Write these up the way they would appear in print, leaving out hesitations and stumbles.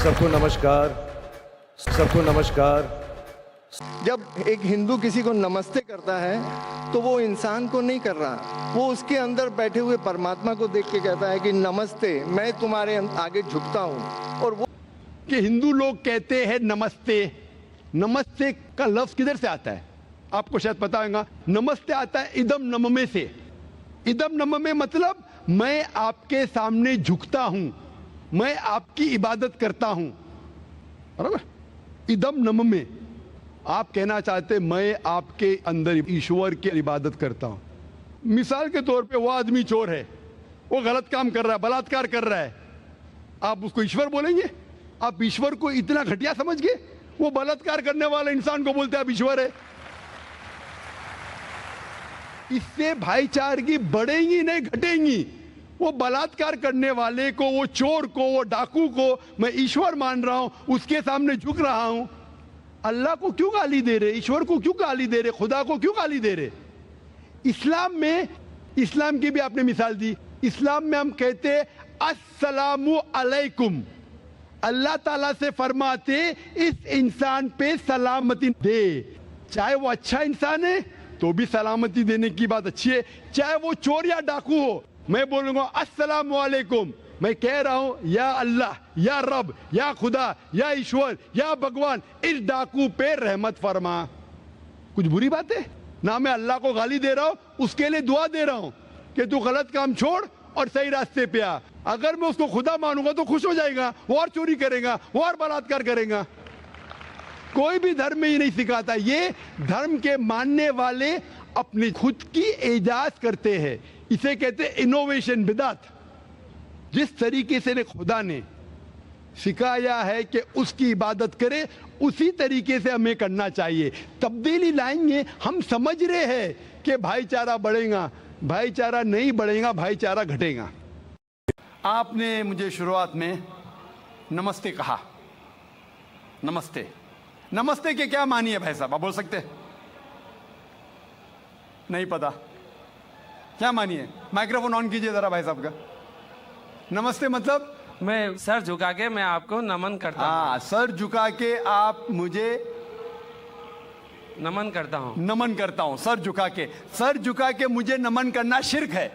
सबको नमस्कार, सबको नमस्कार। जब एक हिंदू किसी को नमस्ते करता है तो वो इंसान को नहीं कर रहा, वो उसके अंदर बैठे हुए परमात्मा को देख के कहता है कि नमस्ते, मैं तुम्हारे आगे झुकता हूँ। और वो कि हिंदू लोग कहते हैं नमस्ते। नमस्ते का लफ्ज किधर से आता है आपको शायद पता होगा। नमस्ते आता है इदम नममे से। इदम नममे मतलब मैं आपके सामने झुकता हूं, मैं आपकी इबादत करता हूं, बराबर। इदम नममे आप कहना चाहते मैं आपके अंदर ईश्वर की इबादत करता हूं। मिसाल के तौर पे वो आदमी चोर है, वो गलत काम कर रहा है, बलात्कार कर रहा है, आप उसको ईश्वर बोलेंगे? आप ईश्वर को इतना घटिया समझ गए? वो बलात्कार करने वाले इंसान को बोलते आप ईश्वर है। इससे भाईचारगी बढ़ेगी नहीं घटेगी। वो बलात्कार करने वाले को, वो चोर को, वो डाकू को मैं ईश्वर मान रहा हूं, उसके सामने झुक रहा हूं। अल्लाह को क्यों गाली दे रहे, ईश्वर को क्यों गाली दे रहे, खुदा को क्यों गाली दे रहे? इस्लाम में, इस्लाम की भी आपने मिसाल दी, इस्लाम में हम कहते अस्सलामु अलैकुम। अल्लाह ताला से फरमाते इस इंसान पे सलामती दे। चाहे वो अच्छा इंसान है तो भी सलामती देने की बात अच्छी है, चाहे वो चोर या डाकू हो। मैं बोलूंगा अस्सलामु अलैकुम, मैं कह रहा हूं या अल्लाह, या रब, या खुदा, या ईश्वर, या भगवान, इस डाकू पे रहमत फरमा। कुछ बुरी बात है ना? मैं अल्लाह को गाली दे रहा हूं, उसके लिए दुआ दे रहा हूं कि तू गलत काम छोड़ और सही रास्ते पे आ। अगर मैं उसको खुदा मानूंगा तो खुश हो जाएगा, वो और चोरी करेगा, वो और बलात्कार करेगा। कोई भी धर्म में ये नहीं सिखाता। ये धर्म के मानने वाले अपनी खुद की इजाद करते हैं, इसे कहते हैं इनोवेशन, बिदात। जिस तरीके से खुदा ने सिखाया है कि उसकी इबादत करे, उसी तरीके से हमें करना चाहिए। तब्दीली लाएंगे, हम समझ रहे हैं कि भाईचारा बढ़ेगा, भाईचारा नहीं बढ़ेगा, भाईचारा घटेगा। आपने मुझे शुरुआत में नमस्ते कहा। नमस्ते, नमस्ते के क्या मानी है भाई साहब, आप बोल सकते हैं? नहीं पता क्या मानी है? माइक्रोफोन ऑन कीजिए जरा भाई साहब का। नमस्ते मतलब मैं सर झुका के मैं आपको नमन करता हूँ। हाँ, सर झुका के आप मुझे नमन करता हूँ। नमन करता हूं। सर झुका के, सर झुका के मुझे नमन करना शिर्क है,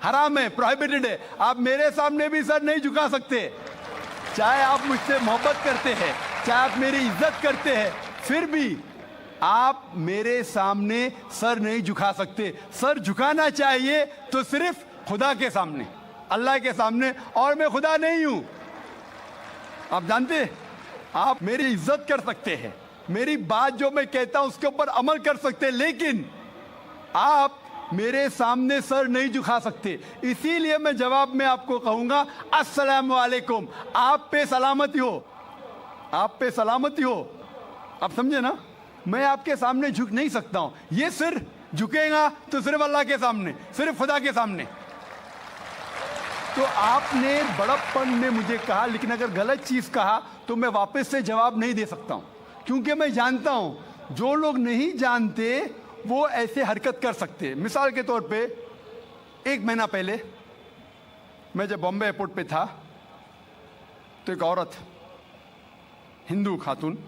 हराम है, प्रोहिबिटेड है। आप मेरे सामने भी सर नहीं झुका सकते, चाहे आप मुझसे मोहब्बत करते हैं, चाहे आप मेरी इज्जत करते हैं, फिर भी आप मेरे सामने सर नहीं झुका सकते। सर झुकाना चाहिए तो सिर्फ खुदा के सामने, अल्लाह के सामने, और मैं खुदा नहीं हूं। आप जानते हैं, आप मेरी इज्जत कर सकते हैं, मेरी बात जो मैं कहता हूं उसके ऊपर अमल कर सकते हैं, लेकिन आप मेरे सामने सर नहीं झुका सकते। इसीलिए मैं जवाब में आपको कहूंगा अस्सलामु अलैकुम, आप पे सलामती हो, आप पे सलामती हो। आप समझे ना? मैं आपके सामने झुक नहीं सकता हूं। ये सिर झुकेगा तो सिर्फ अल्लाह के सामने, सिर्फ खुदा के सामने। तो आपने बड़प्पन में मुझे कहा, लेकिन अगर गलत चीज कहा तो मैं वापस से जवाब नहीं दे सकता हूं, क्योंकि मैं जानता हूं जो लोग नहीं जानते वो ऐसे हरकत कर सकते हैं। मिसाल के तौर पे, 1 महीना पहले मैं जब बॉम्बे एयरपोर्ट पे था तो एक औरत, हिंदू खातून,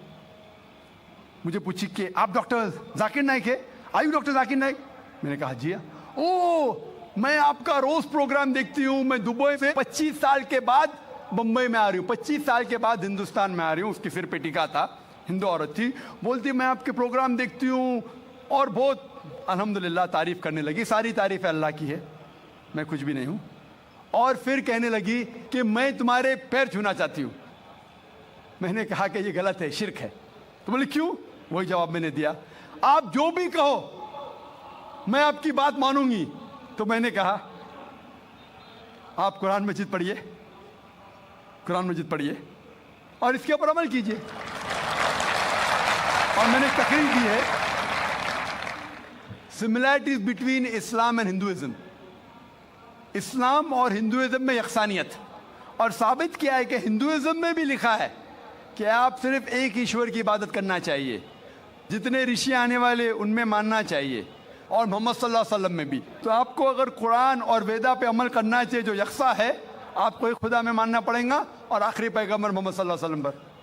मुझे पूछी कि आप डॉक्टर जाकिर नाइक है? आयु डॉक्टर जाकिर नाइक? मैंने कहा जी। ओ, मैं आपका रोज प्रोग्राम देखती हूँ, मैं दुबई से 25 साल के बाद बम्बई में आ रही हूँ, 25 साल के बाद हिंदुस्तान में आ रही हूँ। उसके सिर पे टीका था, हिंदू औरत थी, बोलती मैं आपके प्रोग्राम देखती हूँ और बहुत अल्हम्दुलिल्लाह तारीफ करने लगी। सारी तारीफ अल्लाह की है, मैं कुछ भी नहीं हूँ। और फिर कहने लगी कि मैं तुम्हारे पैर छूना चाहती हूँ। मैंने कहा कि ये गलत है, शिर्क है। तो बोले क्यों? वही जवाब मैंने दिया, आप जो भी कहो मैं आपकी बात मानूंगी। तो मैंने कहा आप कुरान मजीद पढ़िए, कुरान मजीद पढ़िए और इसके ऊपर अमल कीजिए। और मैंने तकरीर दी है similarities between Islam and Hinduism, इस्लाम और हिंदुइज्म में यकसानियत, और साबित किया है कि हिंदुइज्म में भी लिखा है कि आप सिर्फ एक ईश्वर की इबादत करना चाहिए, जितने ऋषि आने वाले उनमें मानना चाहिए, और मोहम्मद सल्लल्लाहु अलैहि वसल्लम में भी। तो आपको अगर कुरान और वेदा पे अमल करना चाहिए जो यकसा है, आपको एक खुदा में मानना पड़ेगा और आखिरी पैगंबर मोहम्मद सल्लल्लाहु अलैहि वसल्लम पर।